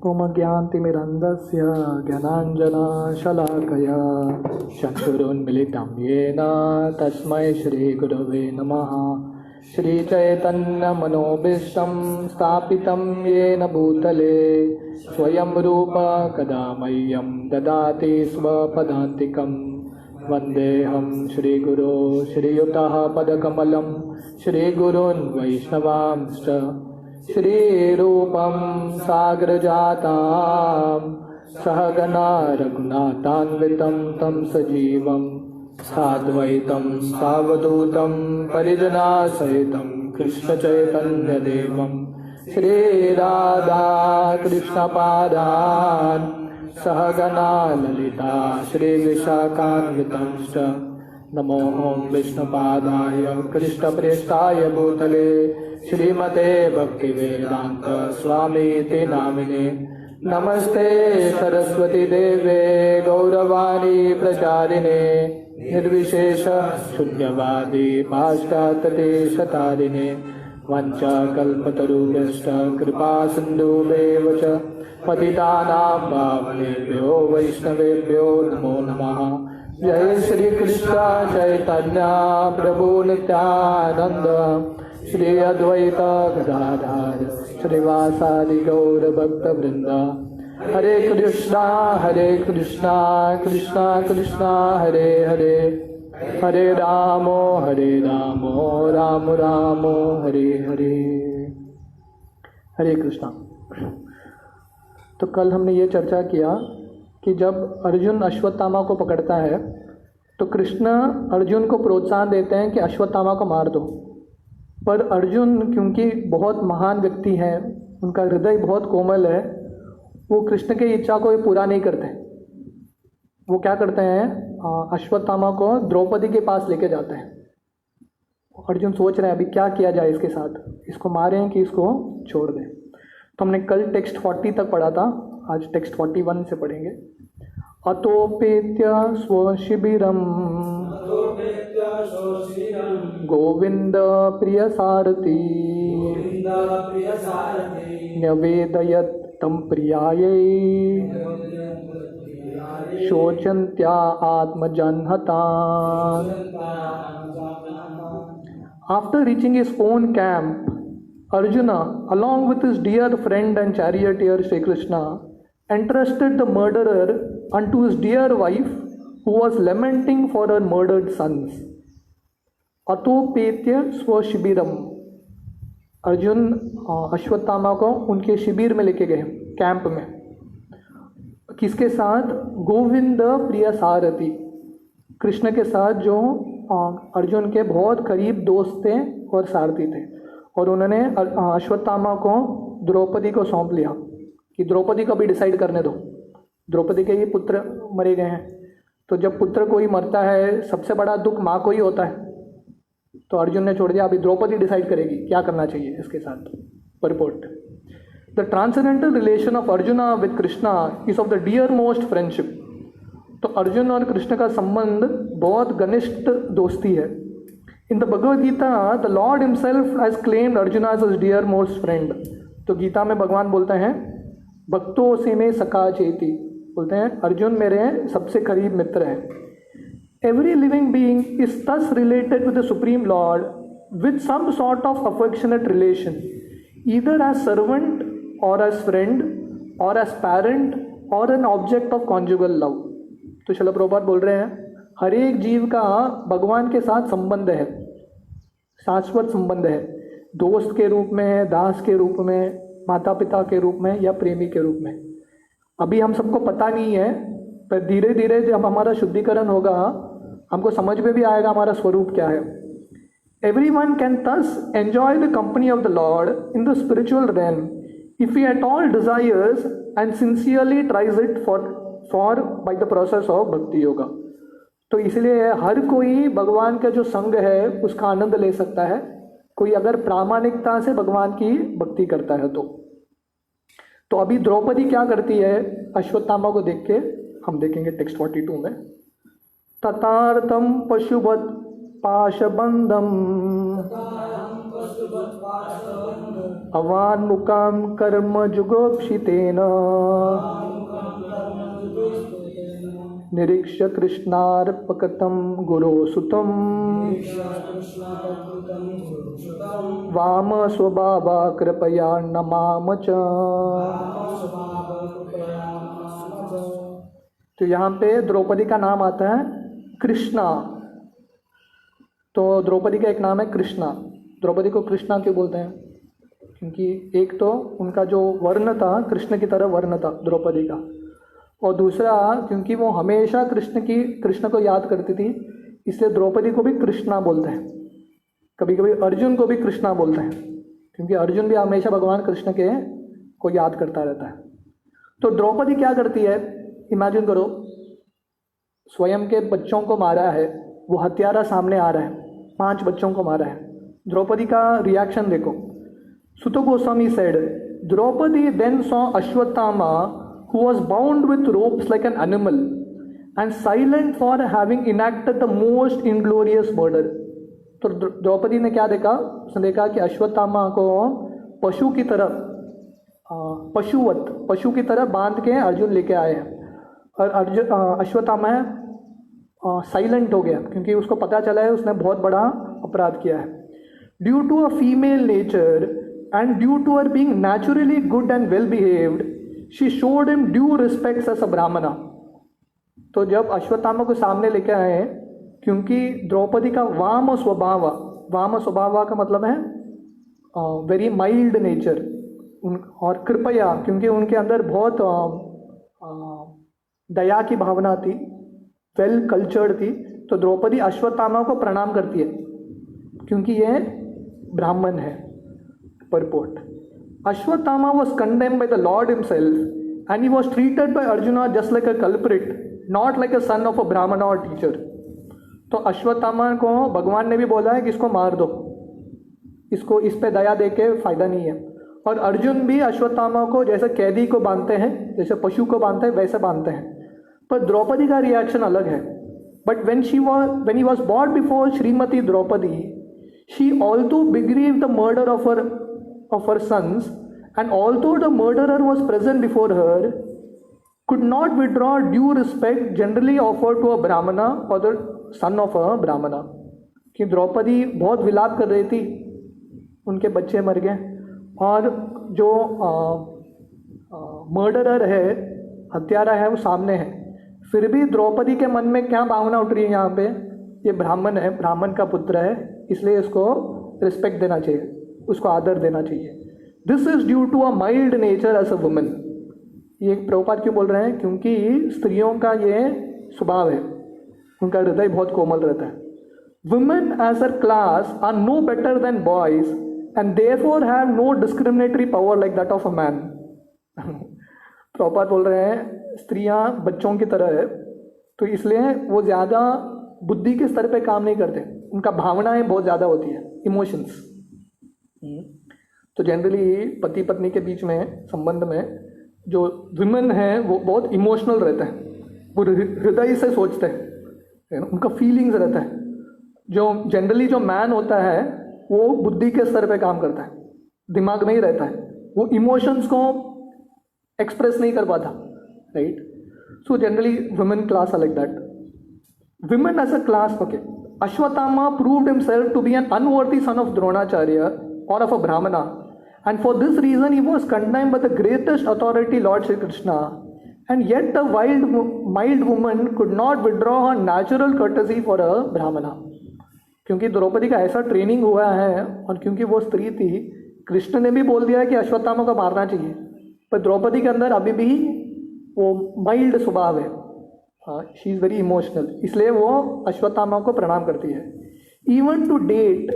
ओमज्ञानतिमिरन्धस्य ज्ञानाञ्जनशलाकया चक्षुरुन्मिलितं येन तस्मै श्रीगुरवे नमः। श्रीचैतन्यमनोभीष्टं स्थापितं येन भूतले स्वयं रूप कदा मह्यं ददाति स्वपदान्तिकं। वन्देऽहं श्रीगुरो श्रीयुतः पदकमलं श्रीगुरून् वैष्णवांश्च श्रीरूपं साग्रजातां सहगना रघुनाथान्वितं तं सजीवं साद्वैतं सावधूतं परिजनासहितं कृष्णचैतन्यदेवं श्रीराधा कृष्णपादान् सहगना ललिता श्रीविशाखान्वितंश्च। नमो विष्णुपादाय कृष्णप्रेष्ठाय भूतले श्रीमते भक्तिवेदांत स्वामीति नामिने। नमस्ते सरस्वती देवे गौरवाणी प्रचारिणे निर्विशेष शून्यवादी पाश्चात्यदेशतारिणे। वंचाकल्पतरुभ्यश्च कृपा सिन्धुभ्येव च पतितानां पावनेभ्यो वैष्णवेभ्यो नमो नमः। जय श्री कृष्ण चैतन्य प्रभु नित्यानंद श्री अद्वैत गदाधर श्रीवासादि गौर भक्त वृंद। हरे कृष्णा कृष्णा कृष्णा हरे हरे, हरे राम राम राम हरे हरे। हरे कृष्णा। तो कल हमने ये चर्चा किया कि जब अर्जुन अश्वत्थामा को पकड़ता है तो कृष्ण अर्जुन को प्रोत्साहन देते हैं कि अश्वत्थामा को मार दो, पर अर्जुन क्योंकि बहुत महान व्यक्ति हैं, उनका हृदय बहुत कोमल है, वो कृष्ण की इच्छा को पूरा नहीं करते। वो क्या करते हैं, अश्वत्थामा को द्रौपदी के पास लेके जाते हैं। अर्जुन सोच रहे हैं अभी क्या किया जाए इसके साथ, इसको मारें कि इसको छोड़ दें। तो हमने कल टेक्स्ट 40 तक पढ़ा था, आज टेक्स्ट 41 से पढ़ेंगे। अतोपेत्य स्वशिबिरम गोविंद प्रिय सारथी न्यवेदयत् तं प्रियायै शोचन्त्या आत्मजन्हतान्। After reaching his own camp, Arjuna, along with his dear friend and charioteer Shri Krishna, entrusted the murderer unto his dear wife, who was lamenting for her murdered sons. अतोपेत्य स्वशिबिरम, Arjun Ashwatthama को उनके शिविर में लेके गए, कैंप में। किसके साथ? गोविंद प्रिय सारथी, कृष्ण के साथ, जो अर्जुन के बहुत करीब दोस्त थे और सारथी थे। और उन्होंने अश्वत्थामा को द्रौपदी को सौंप लिया कि द्रौपदी को भी डिसाइड करने दो। द्रौपदी के ये पुत्र मरे गए हैं, तो जब पुत्र कोई मरता है सबसे बड़ा दुख माँ को ही होता है। तो अर्जुन ने छोड़ दिया, अभी द्रौपदी डिसाइड करेगी क्या करना चाहिए इसके साथ। Purport: the transcendental relation of Arjuna with Krishna is of the dear most friendship. तो अर्जुन और कृष्ण का संबंध बहुत घनिष्ठ दोस्ती है। In the Bhagavad Gita the lord himself has claimed Arjuna as his dear most friend. तो गीता में भगवान बोलते हैं भक्तों से में सखा चेती, बोलते हैं अर्जुन मेरे सबसे करीब मित्र हैं। Every living being is thus related with the supreme lord with some sort of affectionate relation, either as servant or as friend or as parent or an object of conjugal love। तो श्रील प्रभुपाद बोल रहे हैं हर एक जीव का भगवान के साथ संबंध है, शाश्वत संबंध है, दोस्त के रूप में, दास के रूप में, माता पिता के रूप में या प्रेमी के रूप में। अभी हम सबको पता नहीं है, पर धीरे धीरे जब हमारा शुद्धिकरण होगा हमको समझ में भी आएगा हमारा स्वरूप क्या है। Everyone can thus enjoy the company of the Lord in the spiritual realm if he at all desires and sincerely tries it for by the process of Bhakti Yoga। तो इसलिए हर कोई भगवान का जो संग है उसका आनंद ले सकता है, कोई अगर प्रामाणिकता से भगवान की भक्ति करता है तो अभी द्रौपदी क्या करती है अश्वत्थामा को देख के, हम देखेंगे टेक्स्ट 42 में। ततार्थम पशुवत पाशबंधम अवान्मुखां कर्म जुगोप्सितेन निरीक्ष्य कृष्णार्पकतं गुरोसुतं वाम स्वभावा कृपया नमाम च। तो यहाँ पे द्रौपदी का नाम आता है कृष्णा। तो द्रौपदी का एक नाम है कृष्णा। द्रौपदी को कृष्णा क्यों बोलते हैं? क्योंकि एक तो उनका जो वर्ण था कृष्ण की तरह वर्ण था द्रौपदी का, और दूसरा क्योंकि वो हमेशा कृष्ण को याद करती थी, इसलिए द्रौपदी को भी कृष्णा बोलते हैं। कभी कभी अर्जुन को भी कृष्णा बोलते हैं, क्योंकि अर्जुन भी हमेशा भगवान कृष्ण के को याद करता रहता है। तो द्रौपदी क्या करती है, इमेजिन करो, स्वयं के बच्चों को मारा है, वो हत्यारा सामने आ रहा है, 5 बच्चों को मारा है। द्रौपदी का रिएक्शन देखो। Suta Goswami said, Draupadi then saw Ashwatthama who was bound with ropes like an animal and silent for having enacted the most inglorious murder। तो द्रौपदी ने क्या देखा? उसने देखा कि अश्वत्थामा को पशु की तरह पशु की तरह बांध के अर्जुन लेके आए हैं, और अश्वत्थामा साइलेंट हो गया क्योंकि उसको पता चला है उसने बहुत बड़ा अपराध किया है। Due to a female nature and due to her being naturally good and well behaved, she showed him due respects as a Brahmana. तो जब अश्वत्थामा को सामने लेके आए, क्योंकि द्रौपदी का वाम स्वभाव का मतलब है वेरी माइल्ड नेचर, और कृपया क्योंकि उनके अंदर बहुत दया की भावना थी, वेल कल्चर्ड थी, तो द्रौपदी अश्वत्थामा को प्रणाम करती है क्योंकि ये ब्राह्मण है। Purport, Ashwatthama was condemned by the Lord himself and he was treated by Arjuna just like a culprit, not like a son of a Brahmana or teacher। तो अश्वत्थामा को भगवान ने भी बोला है कि इसको मार दो, इसको इस पे दया दे के फायदा नहीं है। और अर्जुन भी अश्वत्थामा को जैसे कैदी को बांधते हैं, जैसे पशु को बांधते हैं, वैसे बांधते हैं। पर द्रौपदी का रिएक्शन अलग है। But when he was brought before Srimati Draupadi, she also believed the murder of her sons, and although the murderer was present before her, could not withdraw due respect generally offered to a brahmana or the son of a brahmana। कि द्रौपदी बहुत विलाप कर रही थी, उनके बच्चे मर गए, और जो मर्डरर है, हत्यारा है, वो सामने है। फिर भी द्रौपदी के मन में क्या भावना उठ रही है यहाँ पे? ये ब्राह्मण है, ब्राह्मण का पुत्र है, इसलिए इसको रिस्पेक्ट देना चाहिए, उसको आदर देना चाहिए। This is due to a mild nature as a woman. ये प्रभुपाद क्यों बोल रहे हैं? क्योंकि स्त्रियों का ये स्वभाव है, उनका हृदय बहुत कोमल रहता है। Women as a class are no better than boys and therefore have no discriminatory power like that of a man. Prabhupada बोल रहे हैं स्त्रियां बच्चों की तरह है, तो इसलिए वो ज़्यादा बुद्धि के स्तर पे काम नहीं करते, उनका भावनाएं बहुत ज़्यादा होती है, इमोशंस। तो जनरली पति पत्नी के बीच में संबंध में जो विमेन है वो बहुत इमोशनल रहता है, वो हृदय से सोचते हैं, उनका फीलिंग्स रहता है। जो जनरली जो मैन होता है वो बुद्धि के स्तर पे काम करता है, दिमाग में ही रहता है, वो इमोशंस को एक्सप्रेस नहीं कर पाता, right? So generally women class are like that. Women as a class, okay. Ashwatthama proved himself to be an unworthy son of Dronacharya or of a Brahmana, and for this reason he was condemned by the greatest authority, Lord Shri Krishna. And yet the mild woman could not withdraw her natural courtesy for a Brahmana। क्योंकि द्रौपदी का ऐसा training हुआ है और क्योंकि वो स्त्री थी, कृष्ण ने भी बोल दिया कि अश्वत्थामा को मारना चाहिए, पर द्रौपदी के अंदर अभी भी वो माइल्ड स्वभाव है, शी इज़ वेरी इमोशनल, इसलिए वो अश्वत्थामा को प्रणाम करती है। Even to date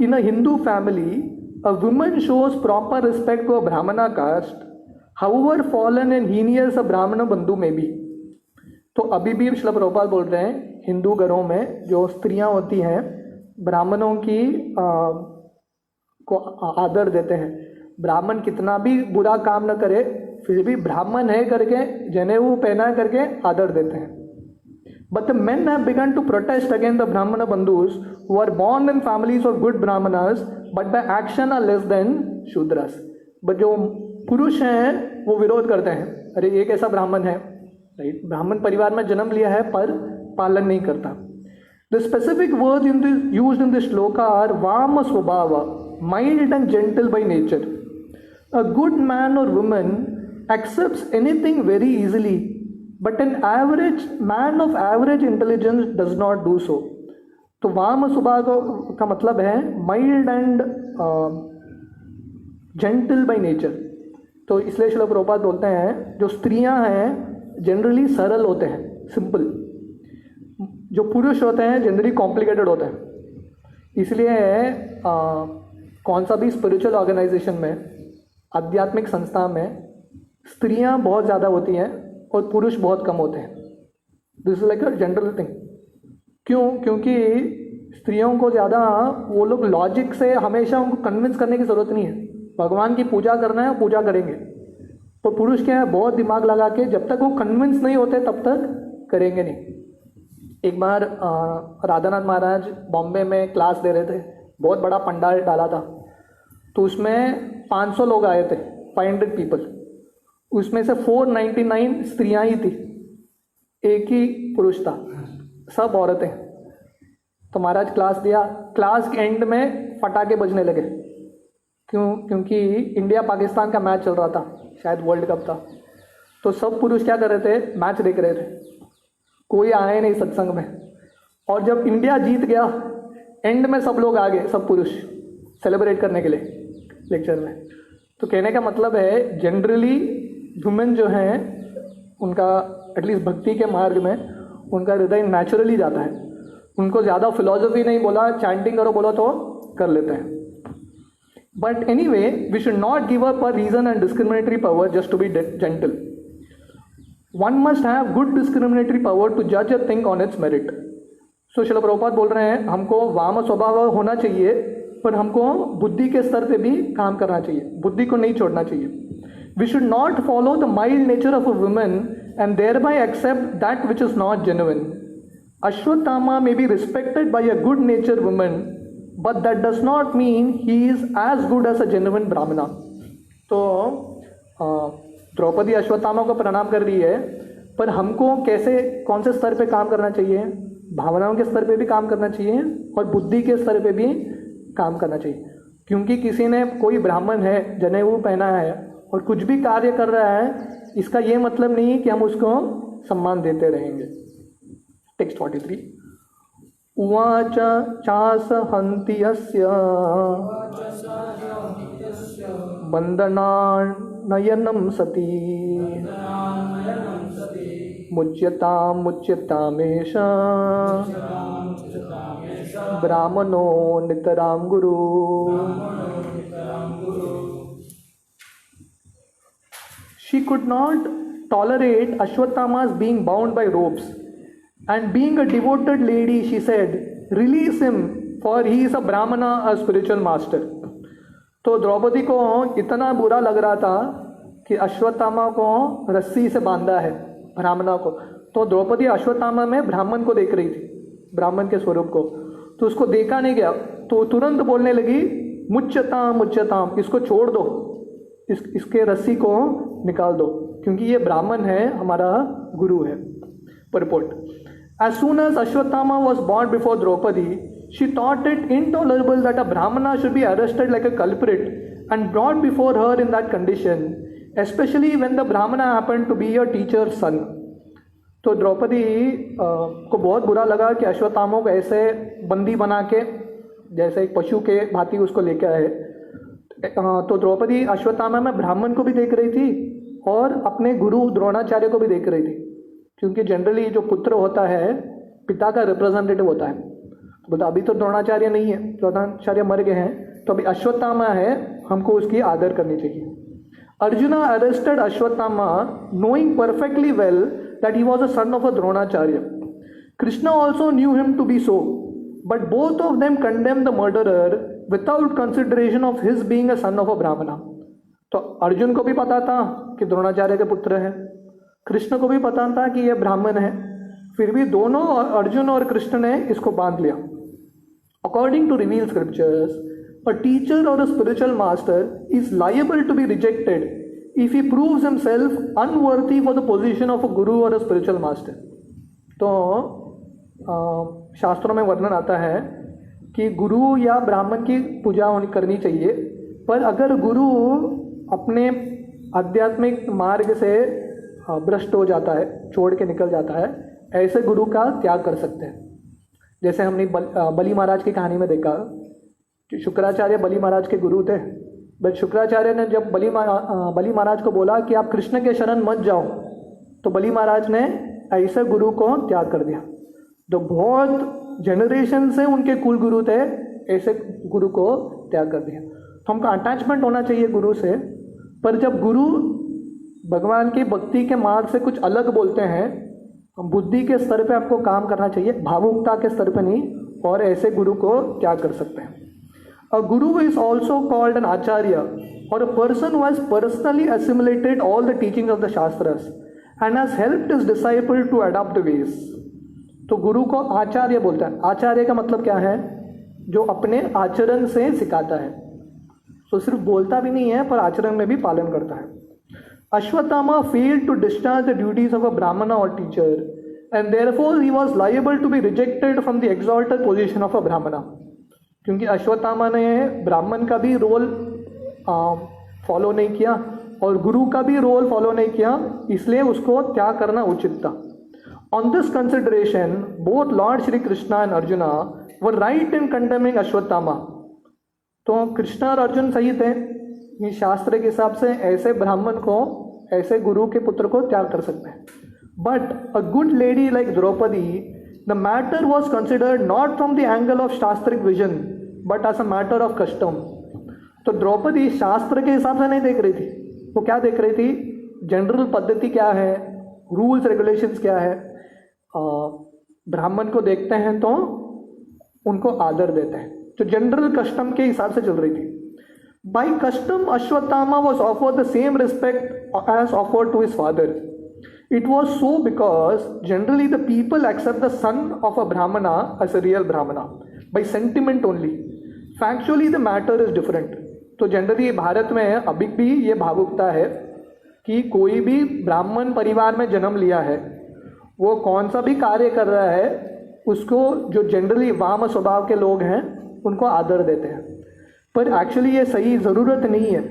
in a Hindu family a woman shows proper respect to a Brahmana caste, however fallen and heinous a Brahmin बंधु में भी। तो अभी भी श्रील प्रभुपाद बोल रहे हैं हिंदू घरों में जो स्त्रियां होती हैं ब्राह्मणों की को आदर देते हैं। ब्राह्मण कितना भी बुरा काम न करे, फिर भी ब्राह्मण है करके जनेऊ पहना करके आदर देते हैं। But the men have begun to protest against the Brahmana Bandhus who are born in families of good Brahmanas but by action are less than Shudras. But जो पुरुष हैं वो विरोध करते हैं, अरे एक ऐसा ब्राह्मण है, राइट, ब्राह्मण परिवार में जन्म लिया है पर पालन नहीं करता. The specific words used in this shloka are Vama Swabhava, mild and gentle by nature. A good man or woman accepts anything very easily, but an average man of average intelligence does not do so. तो वाम स्वभाव का मतलब है mild and gentle by nature. तो इसलिए श्रील प्रभुपाद बोलते हैं जो स्त्रियां हैं जनरली सरल होते हैं, सिंपल. जो पुरुष होते हैं जनरली कॉम्प्लिकेटेड होते हैं. इसलिए कौन सा भी स्पिरिचुअल ऑर्गेनाइजेशन में, आध्यात्मिक संस्था में स्त्रियां बहुत ज़्यादा होती हैं और पुरुष बहुत कम होते हैं. This is like a general thing. क्यों? क्योंकि स्त्रियों को ज़्यादा वो लोग लॉजिक से हमेशा उनको कन्विंस करने की ज़रूरत नहीं है. भगवान की पूजा करना है, पूजा करेंगे. और पुरुष क्या है, बहुत दिमाग लगा के जब तक वो कन्विंस नहीं होते तब तक करेंगे नहीं. एक बार राधानाथ महाराज बॉम्बे में क्लास दे रहे थे, बहुत बड़ा पंडाल डाला था. तो उसमें 500 लोग आए थे, 500 पीपल. उसमें से 499 स्त्रियां ही थी, एक ही पुरुष था, सब औरतें. तो महाराज क्लास दिया. क्लास के एंड में फटाके बजने लगे. क्यों? क्योंकि इंडिया पाकिस्तान का मैच चल रहा था, शायद वर्ल्ड कप था. तो सब पुरुष क्या कर रहे थे, मैच देख रहे थे. कोई आए नहीं सत्संग में. और जब इंडिया जीत गया, एंड में सब लोग आ गए, सब पुरुष सेलिब्रेट करने के लिए लेक्चर में. तो कहने का मतलब है जनरली वुमेन जो हैं उनका एटलीस्ट भक्ति के मार्ग में उनका हृदय नेचुरली जाता है. उनको ज़्यादा फिलॉसफी नहीं बोला, चैंटिंग करो बोला तो कर लेते हैं. But anyway we should not give up a reason and discriminatory power just to be gentle. One must have good discriminatory power to जज a thing on its merit. So Srila Prabhupada बोल रहे हैं हमको वाम स्वभाव होना चाहिए, पर हमको बुद्धि के स्तर पे भी काम करना चाहिए, बुद्धि को नहीं छोड़ना चाहिए. We should not follow the mild nature of a woman and thereby accept that which is not genuine. Ashwatthama may be respected by a good natured woman, but that does not mean he is as good as a genuine brahmana. तो द्रौपदी अश्वत्थामा को प्रणाम कर रही है, पर हमको कैसे, कौन से स्तर पे काम करना चाहिए? भावनाओं के स्तर पे भी काम करना चाहिए और बुद्धि के स्तर पे भी काम करना चाहिए. क्योंकि किसी ने, कोई ब्राह्मण है, जनेऊ पहना है और कुछ भी कार्य कर रहा है, इसका ये मतलब नहीं कि हम उसको सम्मान देते रहेंगे. टेक्स्ट 43. उवाच चास हन्ति यस्य बन्धनानयनं सति मुच्यतामेष ब्राह्मणो नितरां गुरु. She could not tolerate Ashwatthama's being bound by ropes, and being a devoted lady, she said, "Release him, for he is a Brahmana, a spiritual master." तो द्रौपदी को इतना बुरा लग रहा था कि अश्वत्थामा को रस्सी से बांधा है ब्राह्मणा को. तो द्रौपदी अश्वत्थामा में ब्राह्मण को देख रही थी, ब्राह्मण के स्वरूप को. तो उसको देखा नहीं गया, तो तुरंत बोलने लगी, मुच्यताम मुच्यताम, इसको छोड़ दो, इसके रस्सी को निकाल दो, क्योंकि ये ब्राह्मण है, हमारा गुरु है. Purport. As soon as Ashwatthama was brought before Draupadi, she thought it intolerable that a Brahmana should be arrested like a culprit and brought before her in that condition, especially when the Brahmana happened to be a teacher's son. तो द्रौपदी को बहुत बुरा लगा कि अश्वत्थामा को ऐसे बंदी बना के, जैसे एक पशु के भांति उसको लेके आए. तो द्रौपदी अश्वत्थामा में ब्राह्मण को भी देख रही थी और अपने गुरु द्रोणाचार्य को भी देख रही थी, क्योंकि जनरली जो पुत्र होता है पिता का रिप्रेजेंटेटिव होता है. तो बोलता अभी तो द्रोणाचार्य नहीं है, द्रोणाचार्य मर गए हैं, तो अभी अश्वत्थामा है, हमको उसकी आदर करनी चाहिए. Arjuna arrested Ashwatthama knowing perfectly well that he was a son of a Dronacharya. Krishna also knew him to be so, but both of them condemn the murderer without consideration of his being a son of a brahmana. तो अर्जुन को भी पता था कि द्रोणाचार्य के पुत्र है, कृष्ण को भी पता था कि यह ब्राह्मण है, फिर भी दोनों अर्जुन और कृष्ण ने इसको बांध लिया। According to reveal scriptures, a teacher or a spiritual master is liable to be rejected if he proves himself unworthy for the position of a guru or a spiritual master. तो शास्त्रों में वर्णन आता है कि गुरु या ब्राह्मण की पूजा करनी चाहिए, पर अगर गुरु अपने आध्यात्मिक मार्ग से भ्रष्ट हो जाता है, छोड़ के निकल जाता है, ऐसे गुरु का त्याग कर सकते हैं। जैसे हमने बलि महाराज की कहानी में देखा कि शुक्राचार्य बलि महाराज के गुरु थे, बट शुक्राचार्य ने जब बलि महाराज को बोला कि आप कृष्ण के शरण मत जाओ, तो बलि महाराज ने ऐसे गुरु को त्याग कर दिया। तो बहुत जनरेशन से उनके कुल गुरु थे, ऐसे गुरु को त्याग कर दिया। तो हमको अटैचमेंट होना चाहिए गुरु से, पर जब गुरु भगवान की भक्ति के मार्ग से कुछ अलग बोलते हैं, बुद्धि के स्तर पे आपको काम करना चाहिए, भावुकता के स्तर पे नहीं, और ऐसे गुरु को त्याग कर सकते हैं। अ गुरु इज ऑल्सो कॉल्ड एन आचार्य और a person who has personally assimilated all the teachings of the shastras and has helped his disciple to adopt the ways। तो गुरु को आचार्य बोलता है। आचार्य का मतलब क्या है? जो अपने आचरण से सिखाता है। तो सिर्फ बोलता भी नहीं है, पर आचरण में भी पालन करता है। Ashwatthama failed to discharge the duties of a brahmana or teacher and therefore he was liable to be rejected from the exalted position of a brahmana। क्योंकि अश्वत्थामा ने ब्राह्मण का भी रोल फॉलो नहीं किया और गुरु का भी रोल फॉलो नहीं किया, इसलिए उसको त्याग करना उचित था। On this consideration both Lord Shri Krishna and arjuna were right in condemning Ashwatthama. तो कृष्णा और अर्जुन सही थे, ये शास्त्र के हिसाब से ऐसे ब्राह्मण को, ऐसे गुरु के पुत्र को त्याग कर सकते हैं। But a good lady like Draupadi, the matter was considered not from the angle of shastric vision but as a matter of custom. तो द्रौपदी शास्त्र के हिसाब से नहीं देख रही थी, वो क्या देख रही थी? जनरल पद्धति क्या है, रूल्स रेगुलेशंस क्या है। ब्राह्मण को देखते हैं तो उनको आदर देते हैं, तो जनरल कस्टम के हिसाब से चल रही थी। By custom Ashwatthama was offered the same respect as offered to his father. It was so because generally the people accept the son of a brahmana as a real brahmana by sentiment only. Factually the matter is different। तो generally Bharat में अभी भी ये भावुकता है कि कोई भी ब्राह्मण परिवार में जन्म लिया है, वो कौन सा भी कार्य कर रहा है, उसको जो जनरली वाम स्वभाव के लोग हैं उनको आदर देते हैं, पर एक्चुअली ये सही ज़रूरत नहीं है।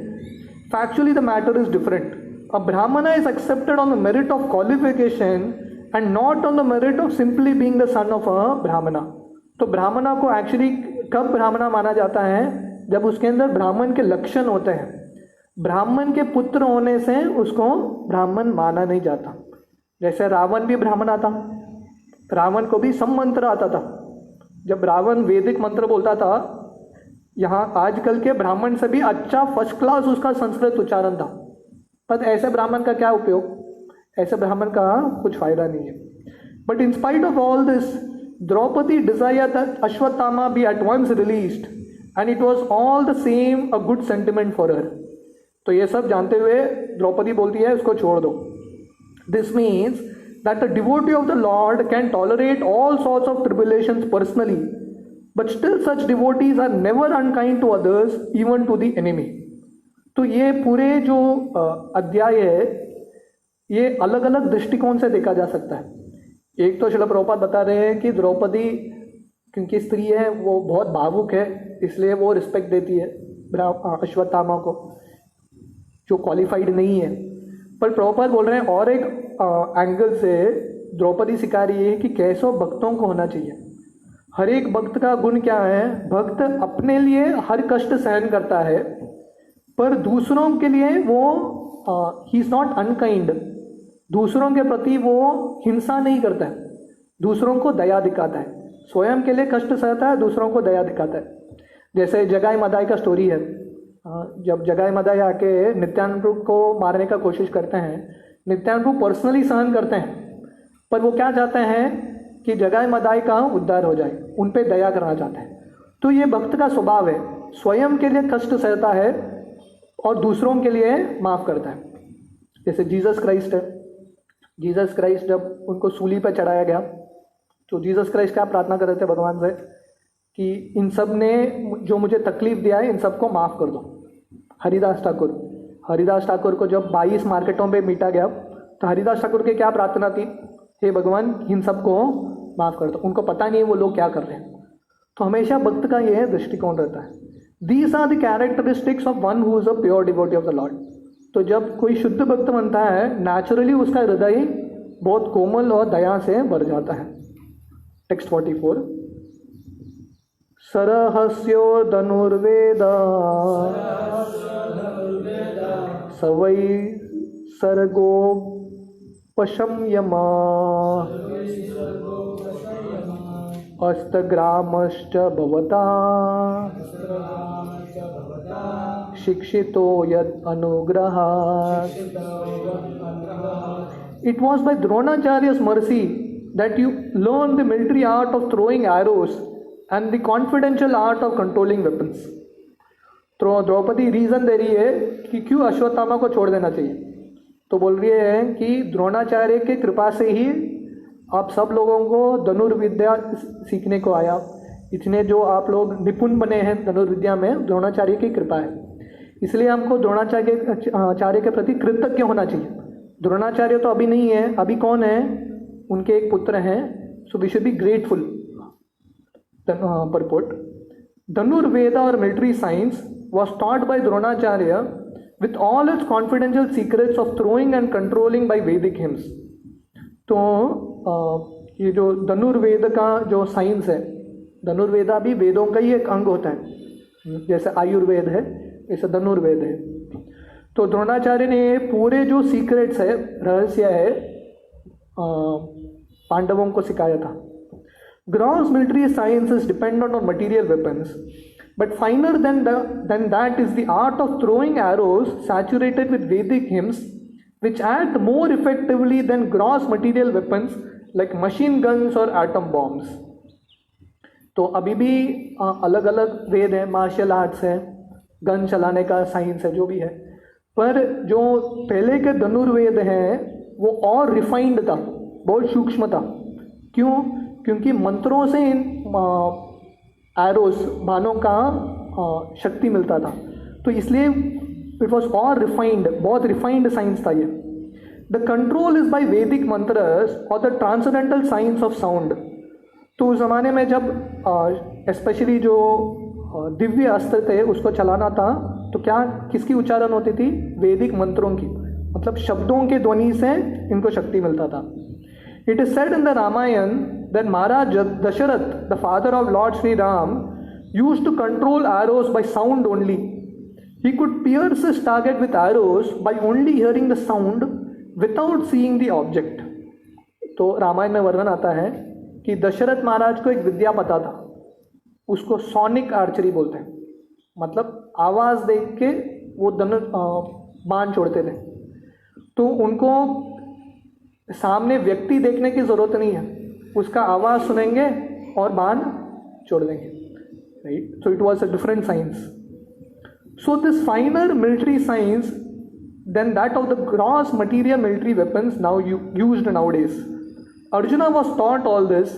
Factually the matter is different. A brahmana is accepted on the merit of qualification and not on the merit of simply being the son of a brahmana। तो ब्राह्मणा को एक्चुअली कब ब्राह्मणा माना जाता है? जब उसके अंदर ब्राह्मण के लक्षण होते हैं। ब्राह्मण के पुत्र होने से उसको ब्राह्मण माना नहीं जाता। जैसे रावण भी ब्राह्मण था, रावण को भी सममंत्र आता था। जब रावण वैदिक मंत्र बोलता था, यहाँ आजकल के ब्राह्मण से भी अच्छा फर्स्ट क्लास उसका संस्कृत उच्चारण था, पर ऐसे ब्राह्मण का क्या उपयोग? ऐसे ब्राह्मण का कुछ फायदा नहीं है। But in spite of all this Draupadi desire that Ashwatthama be at once released and it was all the same a good sentiment for her. तो ये सब जानते हुए द्रौपदी बोलती है उसको छोड़ दो। This means that the devotee of the lord can tolerate all sorts of tribulations personally, but still such devotees are never unkind to others even to the enemy. तो ये पूरे जो अध्याय है, ये अलग अलग दृष्टिकोण से देखा जा सकता है। एक तो श्रील प्रभुपाद बता रहे हैं कि द्रौपदी क्योंकि स्त्री है, वो बहुत भावुक है, इसलिए वो रिस्पेक्ट देती है अश्वत्थामा को जो क्वालिफाइड नहीं है। पर प्रभुपाद बोल रहे हैं और एक एंगल से द्रौपदी सिखा रही है कि कैसो भक्तों को होना चाहिए। हर एक भक्त का गुण क्या है? भक्त अपने लिए हर कष्ट सहन करता है, पर दूसरों के लिए वो ही इज नॉट अनकाइंड। दूसरों के प्रति वो हिंसा नहीं करता है, दूसरों को दया दिखाता है। स्वयं के लिए कष्ट सहता है, दूसरों को दया दिखाता है। जैसे जगाई मदाई का स्टोरी है। जब जगाई मदाई आके नित्यानंद रूप को मारने का कोशिश करते हैं, नित्यानंद रूप पर्सनली सहन करते हैं, पर वो क्या चाहते हैं कि जगाई मदाई का उद्धार हो जाए, उन पे दया करना चाहते हैं। तो ये भक्त का स्वभाव है, स्वयं के लिए कष्ट सहता है और दूसरों के लिए माफ़ करता है। जैसे जीसस क्राइस्ट है, जीसस क्राइस्ट जब उनको सूली पर चढ़ाया गया तो जीसस क्राइस्ट क्या प्रार्थना कर रहे थे भगवान से कि इन सब ने जो मुझे तकलीफ दिया है इन सबको माफ़ कर दो। हरिदास ठाकुर को जब 22 मार्केटों पे मीटा गया तो हरिदास ठाकुर की क्या प्रार्थना थी, हे भगवान इन सबको माफ़ कर दो। उनको पता नहीं है वो लोग क्या कर रहे हैं। तो हमेशा भक्त का यह दृष्टिकोण रहता है। These are the characteristics of one who is a pure devotee of the lord. तो जब कोई शुद्ध भक्त बनता है नेचुरली उसका हृदय बहुत कोमल और दया से भर जाता है। टेक्स्ट 44, सरहस्यो धनुर्वेद सवै सर्गोपशम्यम अस्तग्रामश्च भवता शिक्षितो यद अनुग्रहात्। It was by Dronacharya's mercy that you learned the military art of throwing arrows and the confidential art of controlling weapons. तो द्रौपदी रीज़न दे रही है कि क्यों अश्वत्थामा को छोड़ देना चाहिए। तो बोल रही है कि द्रोणाचार्य के कृपा से ही आप सब लोगों को धनुर्विद्या सीखने को आया। इतने जो आप लोग निपुण बने हैं धनुर्विद्या में द्रोणाचार्य की कृपा है। इसलिए हमको द्रोणाचार्य के प्रति कृतज्ञ होना चाहिए। द्रोणाचार्य तो अभी नहीं है, अभी कौन है, उनके एक पुत्र हैं। So we should be grateful. Purport, Dhanurveda और military science was taught by Dronacharya with all its confidential secrets of throwing and controlling by Vedic hymns. तो ये जो धनुर्वेद का जो साइंस है, धनुर्वेदा भी वेदों का ही एक अंग होता है, जैसे आयुर्वेद है ऐसे धनुर्वेद है। तो द्रोणाचार्य ने पूरे जो सीक्रेट्स है, रहस्य है, पांडवों को सिखाया था। Gross military science is dependent on material weapons, but finer than that is the art of throwing arrows saturated with Vedic hymns, which act more effectively than gross material weapons like machine guns or atom bombs. तो अभी भी अलग अलग वेद है, martial arts है, gun चलाने का science है, जो भी है, पर जो पहले के धनुर्वेद हैं वो और रिफाइंड था, बहुत सूक्ष्म था। क्यों? क्योंकि मंत्रों से इन एरोस बाणों का शक्ति मिलता था, तो इसलिए इट वॉज और रिफाइंड, बहुत रिफाइंड साइंस था ये। द कंट्रोल इज बाय वैदिक मंत्रस और the transcendental science of sound. तो उस ज़माने में जब स्पेशली जो दिव्य अस्त्र थे उसको चलाना था तो क्या किसकी उच्चारण होती थी? वैदिक मंत्रों की, मतलब शब्दों के ध्वनि से इनको शक्ति मिलता था। It is said in the Ramayana that Maharaj Dasharath, the father of lord Shri Ram, used to control arrows by sound only. He could pierce his target with arrows by only hearing the sound without seeing the object. तो रामायण में वर्णन आता है कि दशरथ महाराज को एक विद्या पता था, उसको सोनिक आर्चरी बोलते हैं, मतलब आवाज़ देख के वो धनुष बाण छोड़ते थे। तो उनको सामने व्यक्ति देखने की ज़रूरत नहीं है, उसका आवाज़ सुनेंगे और बाण छोड़ देंगे, right. So it was a different science. So this finer military science than that of the gross material military weapons now used nowadays. Arjuna was taught all this,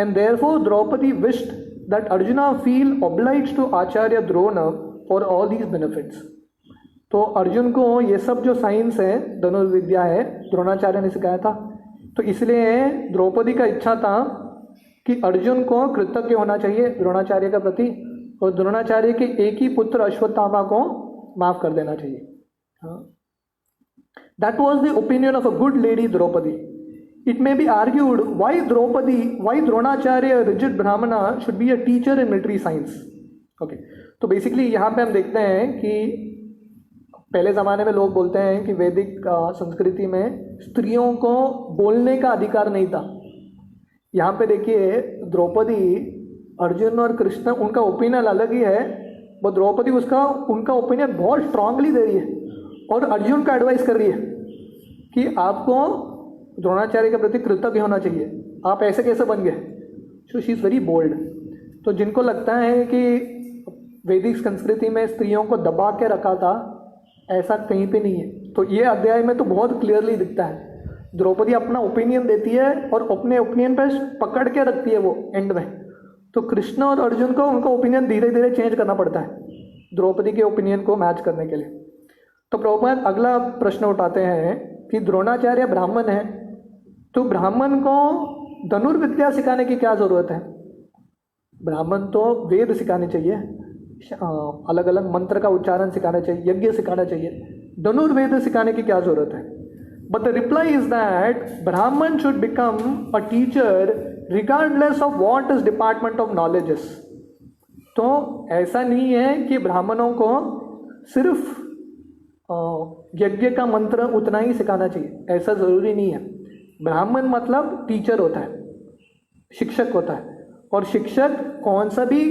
and therefore Draupadi wished that Arjuna feel obliged to Acharya Drona for all these benefits. तो अर्जुन को ये सब जो science है, धनुर्विद्या है, द्रोणाचार्य ने सिखाया था। तो इसलिए द्रौपदी का इच्छा था कि अर्जुन को कृतज्ञ होना चाहिए द्रोणाचार्य के प्रति, और द्रोणाचार्य के एक ही पुत्र अश्वत्थामा को माफ कर देना चाहिए। That was the opinion of a good lady Draupadi. It may be argued why Dronacharya, a rigid Brahmana, should be a teacher in military science. Okay, तो बेसिकली यहाँ पे हम देखते हैं कि पहले ज़माने में लोग बोलते हैं कि वैदिक संस्कृति में स्त्रियों को बोलने का अधिकार नहीं था। यहाँ पे देखिए द्रौपदी, अर्जुन और कृष्ण, उनका ओपिनियन अलग ही है, वो द्रौपदी उनका ओपिनियन बहुत स्ट्रांगली दे रही है और अर्जुन का एडवाइस कर रही है कि आपको द्रोणाचार्य के प्रति कृतज्ञ होना चाहिए, आप ऐसे कैसे बन गए। So she is very bold. तो जिनको लगता है कि वैदिक संस्कृति में स्त्रियों को दबा के रखा था, ऐसा कहीं पे नहीं है। तो ये अध्याय में तो बहुत क्लियरली दिखता है द्रौपदी अपना ओपिनियन देती है और अपने ओपिनियन पे पकड़ के रखती है वो एंड में। तो कृष्ण और अर्जुन को उनका ओपिनियन धीरे धीरे चेंज करना पड़ता है द्रौपदी के ओपिनियन को मैच करने के लिए। तो प्रभुपाद अगला प्रश्न उठाते हैं कि द्रोणाचार्य ब्राह्मण है, तो ब्राह्मण को धनुर्विद्या सिखाने की क्या ज़रूरत है? ब्राह्मण तो वेद सिखाने चाहिए, अलग अलग मंत्र का उच्चारण सिखाना चाहिए, यज्ञ सिखाना चाहिए, धनुर्वेद सिखाने की क्या ज़रूरत है? But the reply is that Brahmin should become a teacher regardless of what is department of knowledges. तो ऐसा नहीं है कि ब्राह्मणों को सिर्फ यज्ञ का मंत्र उतना ही सिखाना चाहिए, ऐसा ज़रूरी नहीं है। ब्राह्मण मतलब टीचर होता है, शिक्षक होता है, और शिक्षक कौन सा भी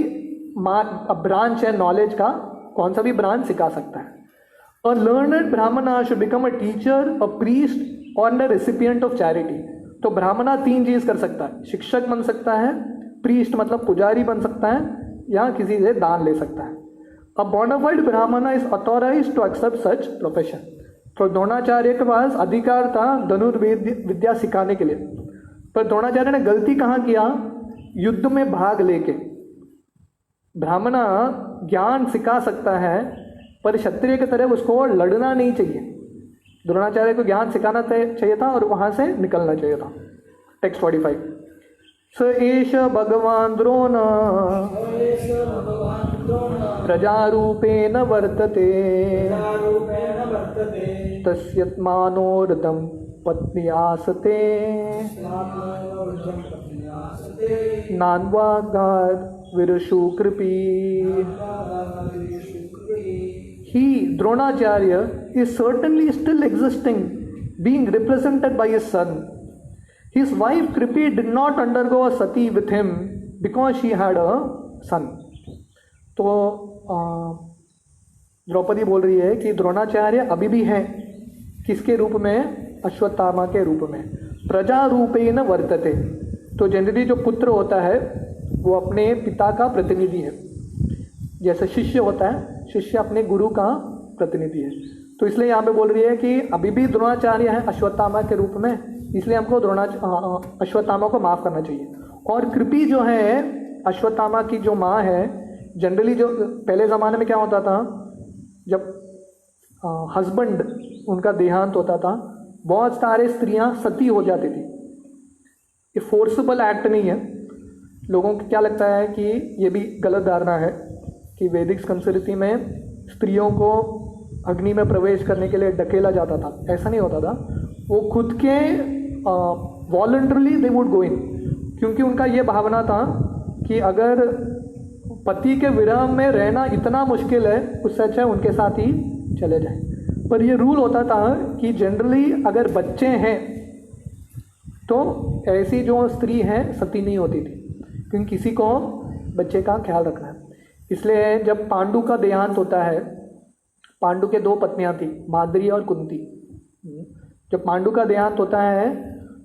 ब्रांच है नॉलेज का, कौन सा भी ब्रांच सिखा सकता है। अ लर्नड ब्राह्मणा should become a teacher, a priest और द रेसिपिएंट ऑफ चैरिटी। तो ब्राह्मणा 3 चीज़ कर सकता है, शिक्षक बन सकता है, प्रीस्ट मतलब पुजारी बन सकता है, या किसी से दान ले सकता है। A bona fide Brahmana is authorized to accept such profession. तो द्रोणाचार्य के पास अधिकार था धनुर्वेद विद्या सिखाने के लिए, पर द्रोणाचार्य ने गलती कहाँ किया? युद्ध में भाग लेके। ब्राह्मणा ज्ञान सिखा सकता है, पर क्षत्रिय की तरह उसको लड़ना नहीं चाहिए। द्रोणाचार्य को ज्ञान सिखाना चाहिए था और वहाँ से निकलना चाहिए था। टेक्स्ट 45। स एष भगवान द्रोण प्रजारूपेण वर्तते तस्यत्मानोरधं पत्नी आसते नान्वागाद विरशु Kripi. He, Dronacharya, is certainly still existing, being represented by his son. His wife Kripi did not undergo a sati with him because she had a son. तो द्रौपदी बोल रही है कि द्रोणाचार्य अभी भी हैं, किसके रूप में? अश्वत्थामा के रूप में। प्रजा रूपेण वर्तते। तो जनरली जो पुत्र होता है वो अपने पिता का प्रतिनिधि है, जैसे शिष्य होता है, शिष्य अपने गुरु का प्रतिनिधि है। तो इसलिए यहाँ पे बोल रही है कि अभी भी द्रोणाचार्य है अश्वत्थामा के रूप में, इसलिए हमको अश्वत्थामा को माफ़ करना चाहिए। और कृपी जो है अश्वत्थामा की जो माँ है, जनरली जो पहले ज़माने में क्या होता था, जब हस्बैंड उनका देहांत होता था, बहुत सारे स्त्रियाँ सती हो जाती थी। ये फोर्सिबल एक्ट नहीं है। लोगों को क्या लगता है कि ये भी गलत धारणा है कि वैदिक संस्कृति में स्त्रियों को अग्नि में प्रवेश करने के लिए ढकेला जाता था। ऐसा नहीं होता था, वो खुद के वॉलंटरली दे वुड गो इन, क्योंकि उनका ये भावना था कि अगर पति के विरह में रहना इतना मुश्किल है, उससे अच्छा उनके साथ ही चले जाएं। पर ये रूल होता था कि जनरली अगर बच्चे हैं तो ऐसी जो स्त्री हैं सती नहीं होती थी, क्योंकि किसी को बच्चे का ख्याल रखना है। इसलिए जब पांडु का देहांत होता है, पांडु के 2 पत्नियां थी, माद्री और कुंती। जब पांडु का देहांत होता है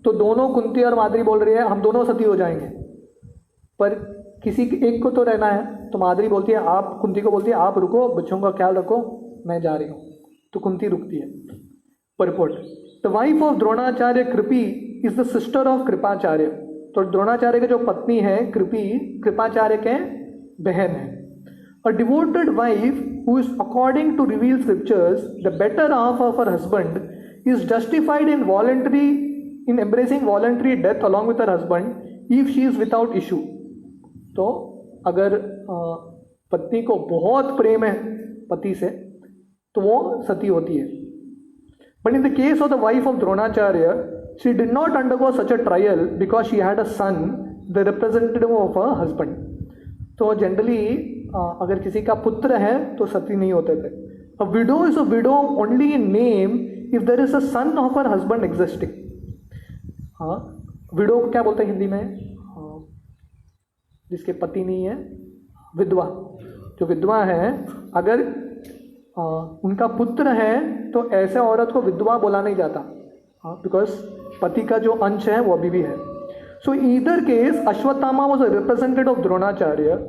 तो दोनों, कुंती और माद्री बोल रही है हम दोनों सती हो जाएंगे, पर किसी एक को तो रहना है। तो माद्री बोलती है आप, कुंती को बोलती है आप रुको, बच्चों का ख्याल रखो, मैं जा रही हूँ। तो कुंती रुकती है। Purport, the wife of Dronacharya Kripi is the sister of Kripacharya. तो द्रोणाचार्य की जो पत्नी है कृपी, कृपाचार्य के बहन है। A devoted wife who is according to revealed scriptures the better half of her husband is justified in embracing voluntary death along with her husband if she is without issue. तो अगर पत्नी को बहुत प्रेम है पति से तो वो सती होती है। But in the case of the wife of Dronacharya, she did not undergo such a trial because she had a son, the representative of her husband. तो जनरली अगर किसी का पुत्र है तो सती नहीं होते थे। A widow is a widow only in name if there is a son of her husband existing. हाँ, विडो को क्या बोलते हैं हिंदी में? जिसके पति नहीं है, विधवा। जो विधवा है, अगर उनका पुत्र है तो ऐसे औरत को विधवा बोला नहीं जाता, बिकॉज पति का जो अंश है वो अभी भी है। सो either case Ashwatthama was a representative of Dronacharya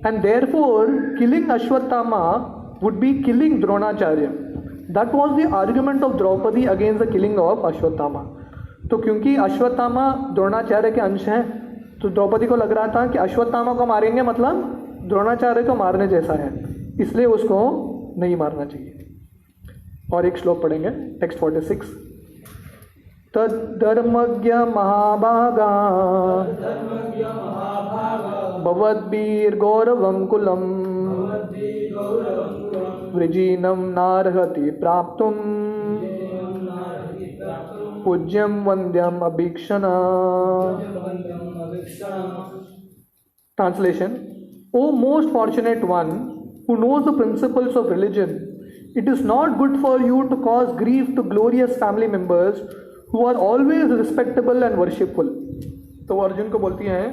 and therefore killing Ashwatthama would be killing Dronacharya. That was the argument of Draupadi against the killing of Ashwatthama. तो क्योंकि अश्वत्थामा द्रोणाचार्य के अंश हैं, तो द्रौपदी को लग रहा था कि अश्वत्थामा को मारेंगे मतलब द्रोणाचार्य को मारने जैसा है, इसलिए उसको नहीं मारना चाहिए। और एक श्लोक पढ़ेंगे, टेक्स्ट 46। तद्धर्मज्ञ महाभागा भवद्भिर्गौरवं कुलं वृजीनं नार्हति प्राप्तुं पूज्यं वन्द्यम् अभीक्षणा। Translation: O most fortunate one who knows the principles of religion, it is not good for you to cause grief to glorious family members who are always respectable and worshipful. तो वो अर्जुन को बोलती हैं,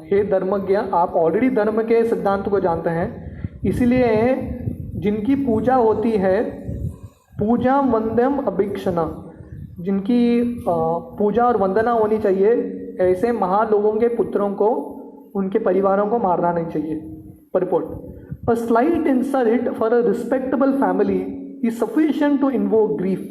हे धर्मज्ञ, आप ऑलरेडी धर्म के सिद्धांत को जानते हैं, इसीलिए जिनकी पूजा होती है, पूजा वंद्यम अभिक्षणा, जिनकी पूजा और वंदना होनी चाहिए, ऐसे महान लोगों के पुत्रों को, उनके परिवारों को मारना नहीं चाहिए। Purport: A slight insult for a respectable family is sufficient to invoke grief.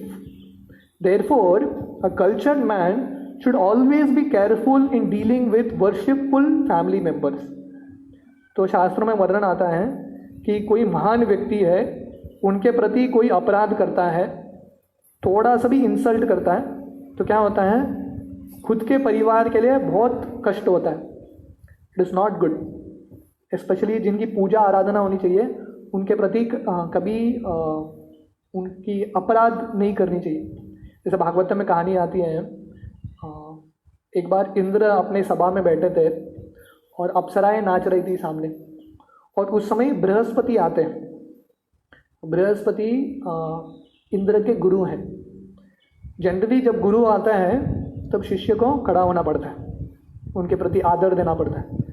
Therefore, a cultured man should always be careful in dealing with worshipful family members. तो शास्त्रों में वर्णन आता है कि कोई महान व्यक्ति है, उनके प्रति कोई अपराध करता है, थोड़ा सा भी इंसल्ट करता है, तो क्या होता है, खुद के परिवार के लिए बहुत कष्ट होता है। It is not good. Specially जिनकी पूजा आराधना होनी चाहिए, उनके प्रति कभी उनकी अपराध नहीं करनी चाहिए। जैसे भागवत में कहानी आती है, एक बार इंद्र अपने सभा में बैठे थे और अप्सराएं नाच रही थी सामने, और उस समय बृहस्पति आते हैं। बृहस्पति इंद्र के गुरु हैं। जनरली जब गुरु आता है तब शिष्य को खड़ा होना पड़ता है, उनके प्रति आदर देना पड़ता है।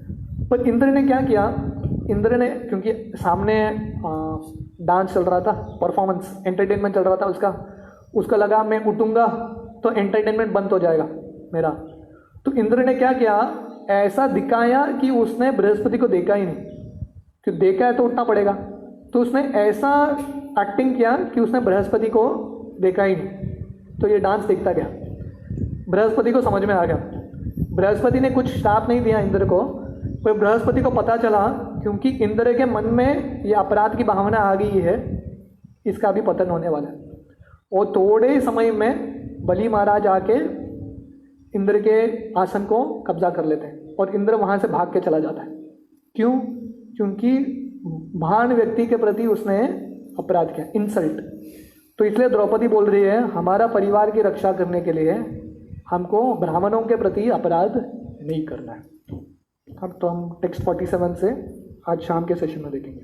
पर इंद्र ने क्या किया, इंद्र ने, क्योंकि सामने डांस चल रहा था, परफॉर्मेंस, एंटरटेनमेंट चल रहा था, उसका लगा मैं उठूंगा तो एंटरटेनमेंट बंद हो जाएगा मेरा। तो इंद्र ने क्या किया, ऐसा दिखाया कि उसने बृहस्पति को देखा ही नहीं, क्योंकि देखा है तो उठना पड़ेगा। तो उसने ऐसा एक्टिंग किया कि उसने बृहस्पति को देखा ही नहीं। तो ये डांस देखता गया, बृहस्पति को समझ में आ गया। बृहस्पति ने कुछ श्राप नहीं दिया इंद्र को, पर बृहस्पति को पता चला, क्योंकि इंद्र के मन में ये अपराध की भावना आ गई है, इसका भी पतन होने वाला है। और थोड़े समय में बलि महाराज आके इंद्र के आसन को कब्जा कर लेते हैं और इंद्र वहाँ से भाग के चला जाता है। क्यों? क्योंकि महान व्यक्ति के प्रति उसने अपराध किया, इंसल्ट। तो इसलिए द्रौपदी बोल रही है, हमारा परिवार की रक्षा करने के लिए हमको ब्राह्मणों के प्रति अपराध नहीं करना है। अब तो हम टेक्स्ट 47 से आज शाम के सेशन में देखेंगे।